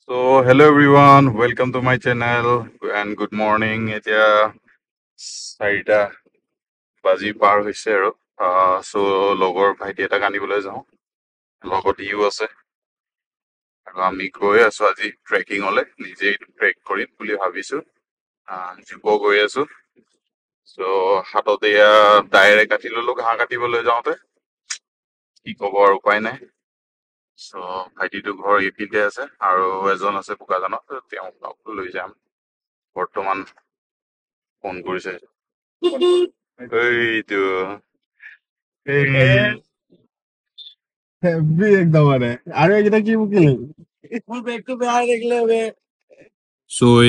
So, hello everyone, welcome to my channel and good morning. এতিয়া 4টা বাজি পাৰ হৈছে আৰু লগৰ ভাইটি এটাক আনিবলৈ যাওঁ। লগত ইও আছে আৰু আমি গৈ আছো আজি ট্ৰেকিংলৈ নিজেই ট্ৰেক কৰিম বুলি ভাবিছো। জীৱ গৈ আছো। হাততে এয়া দায়েৰে কাটি ললো ঘাঁহ কাটিবলৈ যাওঁতে। কি ক'ব আৰু উপায় নাই। ভাইটিটো ঘৰ এইখিনিতে আছে আৰু এজন আছে বোকাজানত, তেওঁক লৈ যাম। বৰ্তমান ফোন কৰিছে এইটো হেভি একদম মানে আৰু এইকেইটা কি বুকিলি মোৰ বেগটো বেয়া দেখিলে বে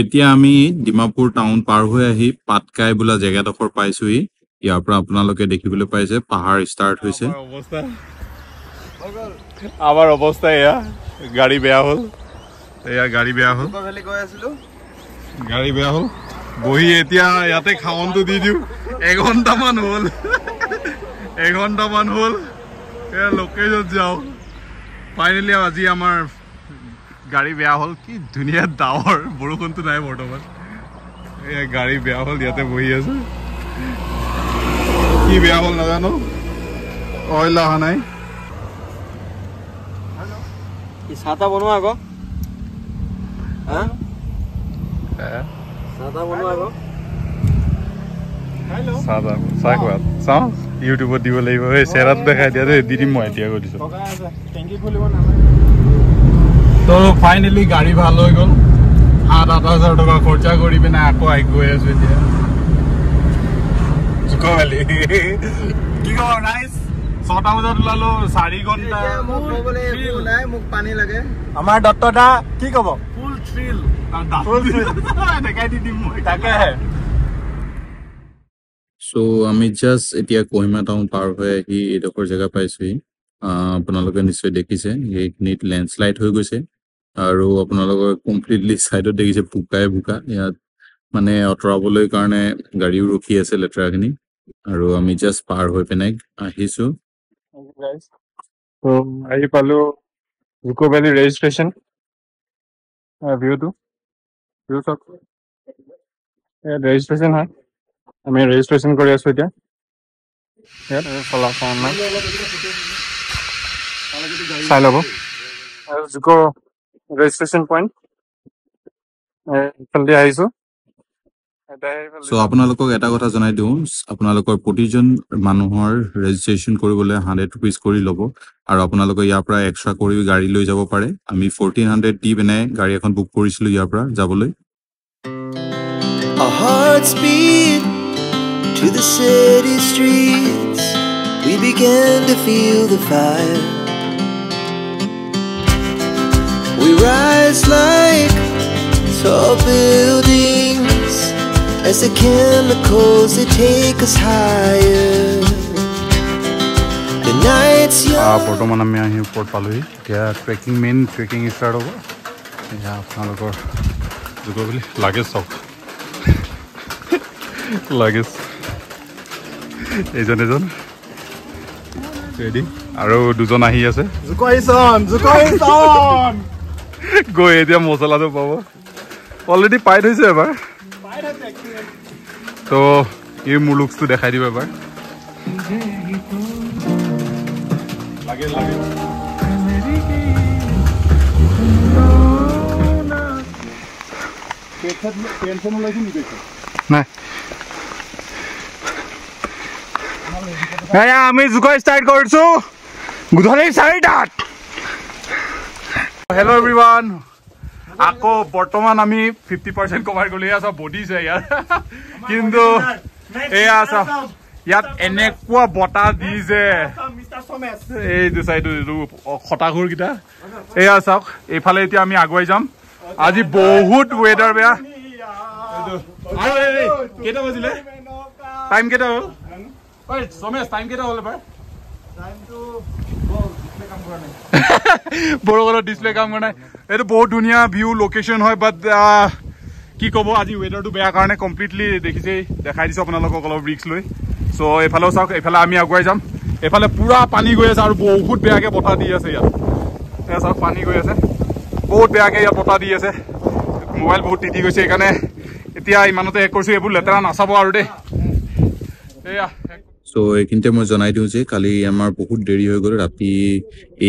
এতিয়া আমি ডিমাপুৰ টাউন পাৰ হৈ আহি পাটকাই বোলা জেগাডোখৰ পাইছোহি। ইয়াৰ পৰা আপোনালোকে দেখিবলৈ পাইছে পাহাৰ ষ্টাৰ্ট হৈছে। আমাৰ অৱস্থা এয়া গাড়ী বেয়া হ'ল। গাড়ী বেয়া হ'ল বহি এতিয়া ইয়াতে খাৱনটো দি দিওঁ। এঘণ্টামান হ'ল লোকেশ্যন যাওঁ। ফাইনেলি আজি আমাৰ গাড়ী বেয়া হ'ল। কি ধুনীয়া ডাৱৰ, বৰষুণটো নাই বৰ্তমান। গাড়ী বেয়া হ'ল, ইয়াতে বহি আছো। কি বেয়া হ'ল নাজানো, অইল অহা নাই। চাহ বনোৱা আকৌ চাওঁ ইউটিউবত দিব লাগিব। এই চেহেৰাটো দেখাই দিয়া দেই, দি দিম মই এতিয়া কৈ দিছো। ফাইনেলি গাড়ী ভাল হৈ গ'ল। 7-8 হাজাৰ টকা খৰচা কৰি পিনে আকৌ গৈ আছো এতিয়া জুকোভেলি। কি খবৰ গাইজ? 6টা বজাত ওলালো, 4 ঘণ্টা। মোক পানী লাগে। আমাৰ দত্তদা কি কব? ফুল থ্ৰিল দেখাই দি দিম মই তাকেহে। আমি জাষ্ট এতিয়া কহিমা টাউন পাৰ হৈ আহি এইডোখৰ জেগা পাইছোহি। আপোনালোকে নিশ্চয় দেখিছে এইখিনিত লেণ্ডশ্লাইড হৈ গৈছে আৰু আপোনালোকৰ কমপ্লিটলি চাইডত দেখিছে বোকা। ইয়াত মানে আঁতৰাবলৈ কাৰণে গাড়ীও ৰখি আছে লেতেৰাখিনি, আৰু আমি জাষ্ট পাৰ হৈ পিনে আহিছো। আহি পালো জুকোভেলি ৰেজিষ্ট্ৰেশ্যন। ভিউ চাওক, ৰেজিষ্ট্ৰেশ্যন হয়। আমি ৰেজিষ্ট্ৰেশ্যন কৰি আছো এতিয়া। চাই ল'ব জুকো ৰেজিষ্ট্ৰেশ্যন পইণ্ট এইফালে আহিছো। আপোনালোকক এটা কথা জনাই দিওঁ, আপোনালোকৰ প্ৰতিজন মানুহৰ ৰেজিষ্ট্ৰেশ্যন কৰিবলৈ 100 rupees কৰি ল'ব, আৰু আপোনালোকে ইয়াৰ পৰা এক্সট্ৰা কৰি গাড়ী লৈ যাব পাৰে। আমি 1400 দি পিনে গাড়ী এখন বুক কৰিছিলো ইয়াৰ পৰা যাবলৈ। Our hearts beat to the city streets. We began to feel the fire. We rise like tall buildings as the chemicals they take us higher. The nights young. বৰ্তমান আমি আহি ওপৰত পালোহি। এতিয়া মেইন ট্ৰেকিং ষ্টাৰ্ট হ'ব। এতিয়া আপোনালোকৰ জুকোভেলি luggage চাওক, লাগেজ এজন ৰেডি আৰু দুজন আহি আছে। গৈ এতিয়া মছলাটো পাব, অলৰেডি পাই থৈছে এবাৰ। এই মোৰ লুকছটো দেখাই দিব এবাৰ। লাগে নাই, আমি জুকো ষ্টাৰ্ট কৰিছো গধূলি 4টাত। হেল্ল' এভৰিৱান, আকৌ বৰ্তমান আমি 50% কভাৰ কৰি আছো বডি যে ইয়াৰ, কিন্তু এয়া চাওক ইয়াত এনেকুৱা বতাহ দিছে। এইটো চাইডো খটাঘুৰ কেইটা এয়া চাওক। এইফালে এতিয়া আমি আগুৱাই যাম। আজি বহুত ৱেডাৰ বেয়া। কেইটা বাজিলে? টাইম কেইটা হ'ল? টাইম কেইটা হ'ল এবাৰ? বৰষুণৰ ডিছপ্লে কাম কৰা নাই। এইটো বহুত ধুনীয়া ভিউ লোকেশ্যন হয়, বাট কি ক'ব, আজি ৱেডাৰটো বেয়া কাৰণে কমপ্লিটলি দেখাই দিছো আপোনালোকক অলপ ৰিস্ক লৈ। এইফালেও চাওক, এইফালে আমি আগুৱাই যাম। এইফালে পুৰা পানী গৈ আছে আৰু বহুত বেয়াকে বতাহ দি আছে ইয়াত। চাওক পানী গৈ আছে, বহুত বেয়াকে ইয়াত বতাহ দি আছে মোবাইল বহুত তিতি গৈছে সেইকাৰণে এতিয়া ইমানতে শেষ কৰিছোঁ এইবোৰ লেতেৰা নাচাব আৰু দেই এয়া সো এইখিনিতে মই জনাই দিওঁ যে কালি আমাৰ বহুত দেৰি হৈ গ'ল ৰাতি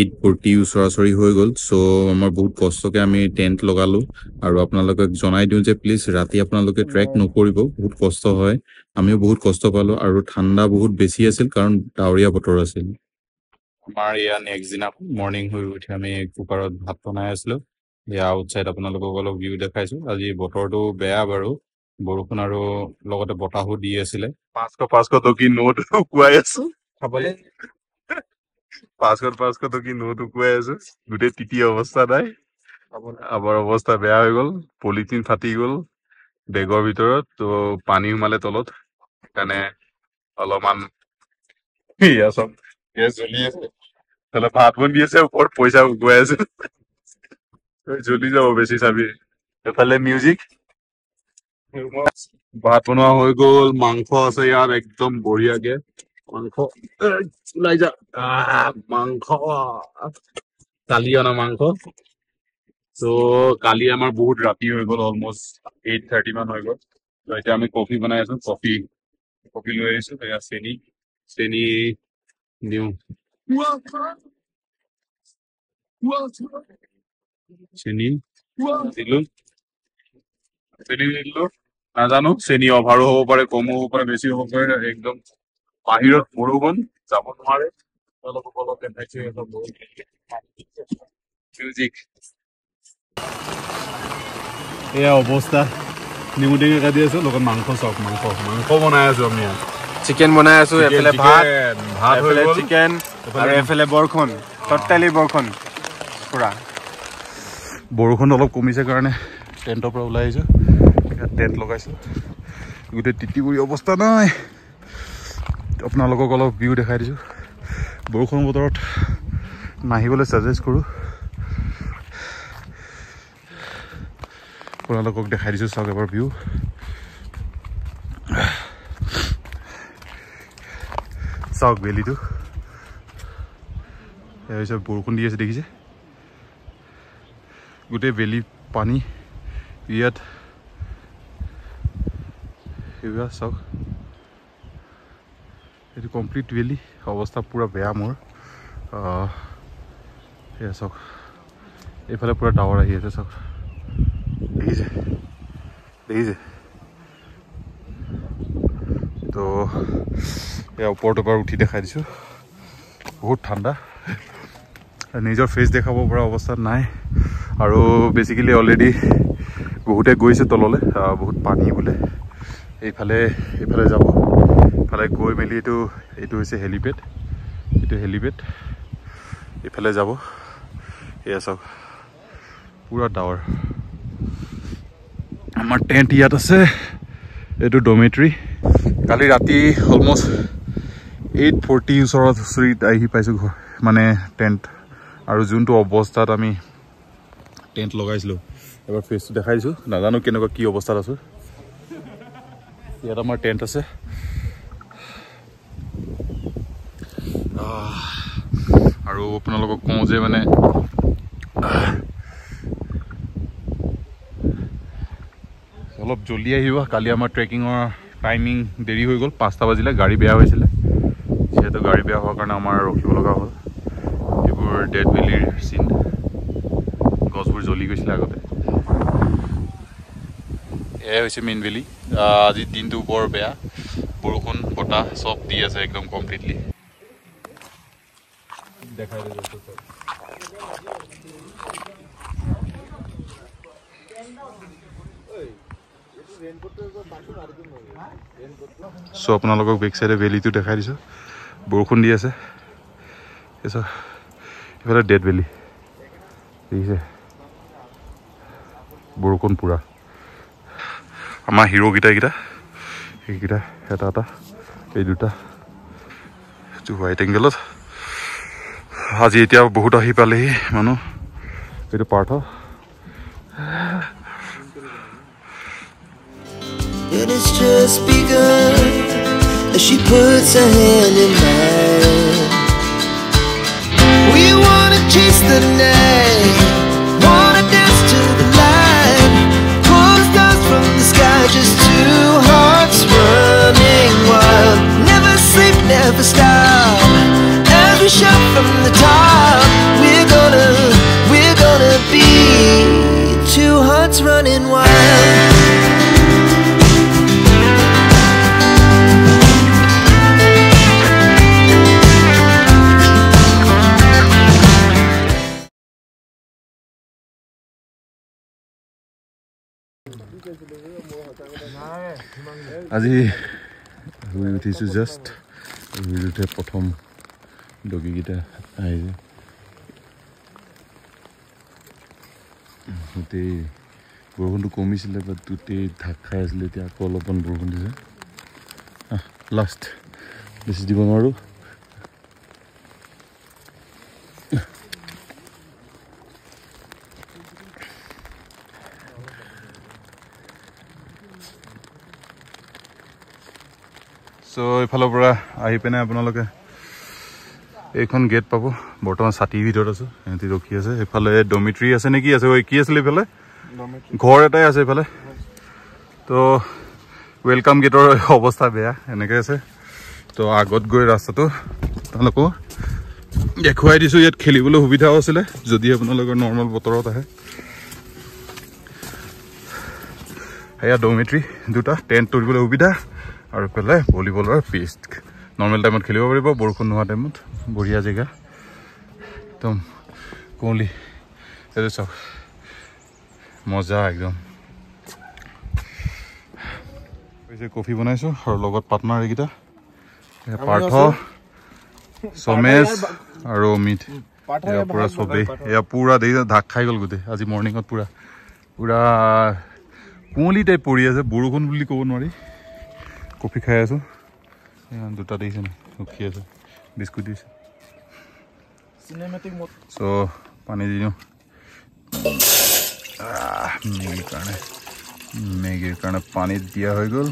8:40 ওচৰা-ওচৰি হৈ গ'ল সো আমাৰ বহুত কষ্টকে আমি টেণ্ট লগালোঁ আৰু আপোনালোকক জনাই দিওঁ যে প্লিজ ৰাতি আপোনালোকে ট্ৰেক নকৰিব বহুত কষ্ট হয় আমিও বহুত কষ্ট পালোঁ আৰু ঠাণ্ডা বহুত বেছি আছিল কাৰণ ডাৱৰীয়া বতৰ আছিল আমাৰ এয়া নেক্সট দিনা মৰ্ণিং হৈ উঠি আমি কুকাৰত ভাত বনাই আছিলোঁ এয়া আউটছাইড আপোনালোকক অলপ ভিউ দেখাইছোঁ আজি বতৰটো বেয়া বাৰু বৰষুণ আৰু লগতে বতাহো দি আছিলে 500 টকি নোট শুকুৱাই আছো খাবলৈ 500 টকি নোট শুকুৱাই আছো গোটেই তিতি অৱস্থা নাই আমাৰ অৱস্থা বেয়া হৈ গ'ল পলিথিন ফাটি গ'ল বেগৰ ভিতৰত তো পানী সোমালে তলত সেইকাৰণে অলপমান এয়া চব গেছ জ্বলি আছে তাহলে ভাত বনি আছে ওপৰত পইচা শুকুৱাই আছে জ্বলি যাব বেছি চাবি এফালে মিউজিক ভাত বনোৱা হৈ গ'ল মাংস আছে ইয়াত একদম বঢ়িয়াকে মাংস ওলাই যা মাংস কালি অনা মাংস তো কালি আমাৰ বহুত ৰাতি হৈ গ'ল অলমষ্ট 8:30 মান হৈ গ'ল তো এতিয়া আমি কফি বনাই আছো কফি লৈ আহিছো এয়া চেনি দিওঁ চেনি দিলো নাজানো চেনি অভাৰো হ'ব পাৰে কমো হ'ব পাৰে বেছি হ'ব পাৰে একদম বাহিৰত বৰষুণ যাব নোৱাৰে অলপ দেখাইছে মিউজিক এয়া অৱস্থা নেমু টেঙা কাটি আছো লগত মাংস চক মাংস বনাই আছো আমি চিকেন বনাই আছো এফালে ভাত হৈ গ'ল চিকেন আৰু এফালে বৰষুণ টটেলি বৰষুণ পুৰা বৰষুণ অলপ কমিছে কাৰণে টেণ্টৰ পৰা ওলাই আহিছো টেণ্ট লগাইছো গোটেই তিতিগুৰি অৱস্থা নাই আপোনালোকক অলপ ভিউ দেখাই দিছোঁ বৰষুণ বতৰত নাহিবলৈ ছাজেষ্ট কৰোঁ আপোনালোকক দেখাই দিছোঁ চাওক এবাৰ ভিউ চাওক বেলিটো এয়া হৈছে বৰষুণ দি আছে দেখিছে গোটেই বেলি পানী ইয়াত এইবিলাক চাওক এইটো কমপ্লিট ভেলি অৱস্থা পুৰা বেয়া মোৰ এয়া চাওক এইফালে পুৰা টাৱাৰ আহি আছে চাওক দেখিছে তো এয়া ওপৰটো পৰা উঠি দেখাই দিছোঁ বহুত ঠাণ্ডা নিজৰ ফেচ দেখাব পৰা অৱস্থাত নাই আৰু বেচিকেলি অলৰেডি বহুতে গৈছে তললৈ বহুত পানী বোলে এইফালে যাব ইফালে গৈ মেলি এইটো হৈছে হেলিপেড এইফালে যাব এয়া চাওক পুৰা ডাৱৰ আমাৰ টেণ্ট ইয়াত আছে এইটো ডমেট্ৰি কালি ৰাতি অলমষ্ট 8:40 ওচৰত আহি পাইছোঁ ঘৰ মানে টেণ্ট আৰু যোনটো অৱস্থাত আমি টেণ্ট লগাইছিলোঁ এবাৰ ফেচটো দেখাই দিছোঁ নাজানো কেনেকুৱা কি অৱস্থাত আছোঁ ইয়াত আমাৰ টেণ্ট আছে আৰু আপোনালোকক কওঁ যে মানে অলপ জলদি আহিব কালি আমাৰ ট্ৰেকিঙৰ টাইমিং দেৰি হৈ গ'ল 5টা বাজিলে গাড়ী বেয়া হৈছিলে যিহেতু গাড়ী বেয়া হোৱাৰ কাৰণে আমাৰ ৰখিব লগা হ'ল এইবোৰ ডেড ভেলিৰ চিন গছবোৰ জ্বলি গৈছিলে আগতে এয়াই হৈছে মেইন ভেলি আজিৰ দিনটো বৰ বেয়া বৰষুণ বতাহ চব দি আছে একদম কমপ্লিটলি দেখাই দিছোঁ চ' আপোনালোকক বেক চাইডে ভেলিটো দেখাই দিছোঁ বৰষুণ দি আছে এইফালে ডেড ভেলি দেখিছে বৰষুণ পুৰা আমাৰ হিৰোকেইটা সেইকেইটা এটা এই দুটা এইটো হোৱাইট এংগেলত আজি এতিয়া বহুত আহি পালেহি মানুহ এইটো Partha And it's just begun as she puts her hand in mine. We wanna chase the night, wanna dance আজি শুই উঠিছোঁ জাষ্ট শুই উঠে প্ৰথম ডগীকেইটা আহিছে গোটেই বৰষুণটো কমিছিলে বাট গোটেই ঢাক খাই আছিলে এতিয়া আকৌ অলপমান বৰষুণ দিছে লাষ্ট বেছি দিব নোৱাৰোঁ চ' এইফালৰ পৰা আহি পিনে আপোনালোকে এইখন গেট পাব বৰ্তমান ছাতিৰ ভিতৰত আছোঁ সিহঁতি ৰখি আছে এইফালে ডমিট্ৰি আছে নেকি আছে কি আছিলে এইফালে ঘৰ এটাই আছে এইফালে তো ৱেলকাম গেটৰ অৱস্থা বেয়া এনেকৈ আছে তো আগত গৈ ৰাস্তাটো আপোনালোকো দেখুৱাই দিছোঁ ইয়াত খেলিবলৈ সুবিধাও আছিলে যদি আপোনালোকৰ নৰ্মেল বতৰত আহে এয়া ডমিট্ৰি দুটা টেণ্ট তৰিবলৈ সুবিধা আৰু এইফালে ভলীবলৰ পিষ্ট নৰ্মেল টাইমত খেলিব পাৰিব বৰষুণ নোহোৱা টাইমত বঢ়িয়া জেগা একদম কুঁৱলী এইটো চাওক মজা একদম কফি বনাইছোঁ আৰু লগত পাৰ্টনাৰ এইকেইটা পাৰ্থ সমেশ আৰু অমিত এয়া পুৰা চবেই এয়া পুৰা দেৰি ঢাক খাই গ'ল গোটেই আজি মৰ্ণিঙত পুৰা পুৰা কুঁৱলী টাইপ পৰি আছে বৰষুণ বুলি ক'ব নোৱাৰি কফি খাই আছোঁ দুটা দেখিছে নে ৰখি আছে বিস্কুট দিছে চ' পানী দি দিওঁ মেগীৰ কাৰণে পানীত দিয়া হৈ গ'ল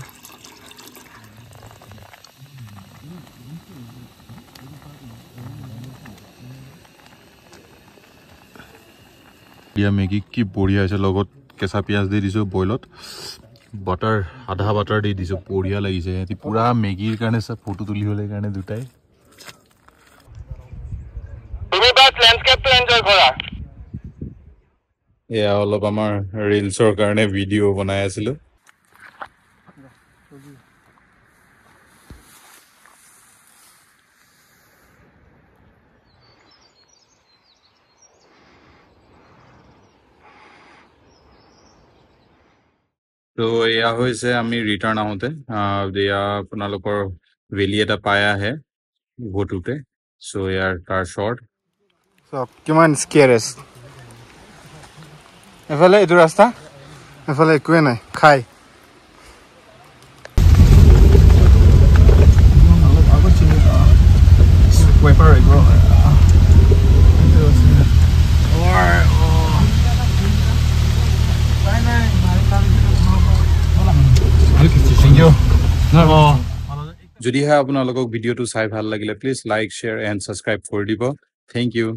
দিয়া মেগী কি বঢ়িয়া হৈছে লগত কেঁচা পিঁয়াজ দি দিছোঁ বইলত বাটাৰ আধা বাটাৰ দি দিছোঁ বঢ়িয়া লাগিছে সিহঁতি পুৰা মেগীৰ কাৰণে চব ফটো তুলিবলৈ কাৰণে দুটাই এয়া অলপ আমাৰ ৰিলছৰ কাৰণে ভিডিঅ' বনাই আছিলোঁ তো এয়া হৈছে আমি ৰিটাৰ্ণ আহোঁতে এয়া আপোনালোকৰ ভেলি এটা পাই আহে উভতোতে চ' ইয়াৰ তাৰ শ্বৰ্ট কিমান স্কেৰেছ এফালে এইটো ৰাস্তা এফালে একোৱে নাই খাই যদিহে আপোনালোকক ভিডিঅ'টো চাই ভাল লাগিলে please like share and subscribe কৰি দিব থেংক ইউ